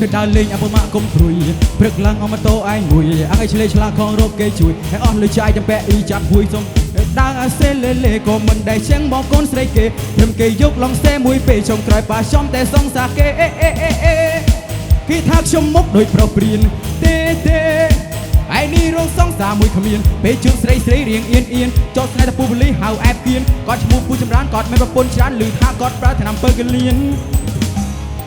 តែដើរលេងអពម៉ាក់កុំព្រួយព្រឹកឡើងអមតោឯងមួយអើឆ្លេឆ្លាខងរកគេជួយហើយអស់លុយចាយទាំងពាក់អ៊ីចាប់ហួយសុំដើរអាសេលេក៏មិនដែលជាងបងកូនស្រីគេព្រមគេយកឡងសេមួយពេលចុងក្រោយប៉ាចំតែសងសាគេគេថាខ្ញុំមុខដូចប្រុសព្រៀនទេឯនេះរងសងសាមួយគ្មានពេលជើងស្រីរៀងអៀនចោតស្នេហ៍តពូបលីហៅអែបគៀនគាត់ឈ្មោះពូចម្រើនគាត់មានប្រពន្ធច្រើនឮថាគាត់ប្រើថ្នាំពើកលៀន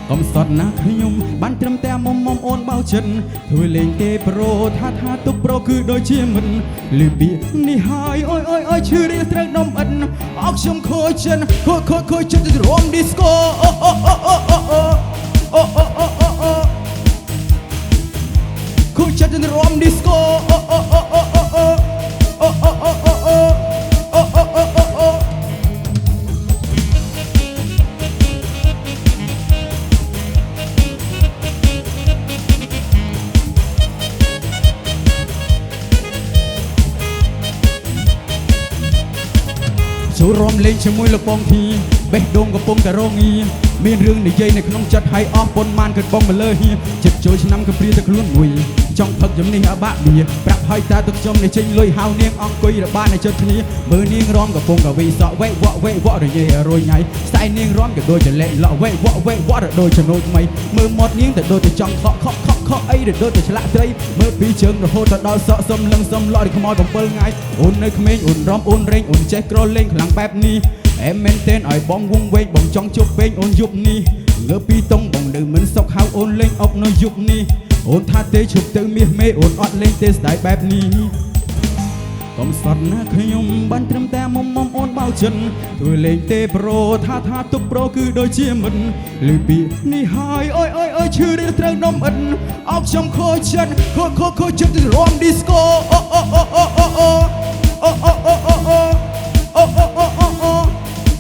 កុំសត់ណាខ្ញុំបានត្រឹមតែមុំអូនបោចិត្តធ្វើលេងទេប្រូថាទុកប្រូគឺដូចជាមិនលឺពាក្យនេះហើយអើយឈឺរៀងត្រូវនំអិនអោខ្ញុំខូចចិត្តខូចចិត្តរំឌីស្កូខូចចិត្តរំឌីស្កូចូលរំលេងជាមួយលោកបងធីបេះដូងកំពុងតែរងាមានរឿងនិយាយនៅក្នុងចិត្តហើយអស់ប៉ុន្មានគិតបងមកលើហៀចិត្តចូលឆ្នាំកំព្រាទៅខ្លួនមួយចង់ផឹកជំនេះអាបាក់បៀប្រាប់ហើយតាទឹកខ្ញុំនេះចេញលុយហៅនាងអង្គុយរបានៅចិត្តគ្នាមើលនាងរំកំពុងកវីសក់វែកវក់រញ៉េរយញ៉ៃស្អែកនាងរំក៏ដូចចលែកលក់វែកវក់រដូចចំណូលថ្មីមើលមាត់នាងទៅដូចទៅចង់ខកអីទៅដូចទៅឆ្លាក់ត្រីមើលពីជើងរហូតទៅដល់សក់សុំលឹងសុំលក់ខ្មោច7ថ្ងៃអូននៅក្មេងអូនរំអូនរែងអូនចេះក្រលេងខ្លាំងបែបនេះអែមែនទេឲ្យបងវងវែងបងចង់ជប់ពេកអូនយប់នេះងើពីតុងបងនៅមិនសុខហៅអូនលេងអុកនៅយប់នេះអូនថាទេជប់ទៅមាសមេអូនអត់លេងទេស្ដាយបែបនេះកុំសត់ណាខ្ញុំបានត្រឹមតែមុំអូនបោចិត្តធ្វើលេងទេប្រូថាទុកប្រូគឺដូចជាមិនលឺពីនេះហើយអើយឈឺរៀងត្រូវនំអិនអោខ្ញុំខូចចិត្តខូចចិត្តរំឌីស្កូ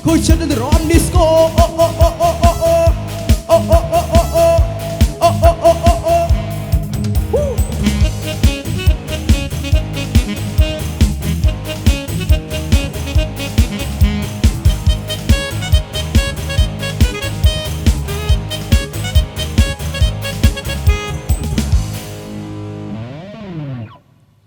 ខូចចិត្តរំឌីស្កូ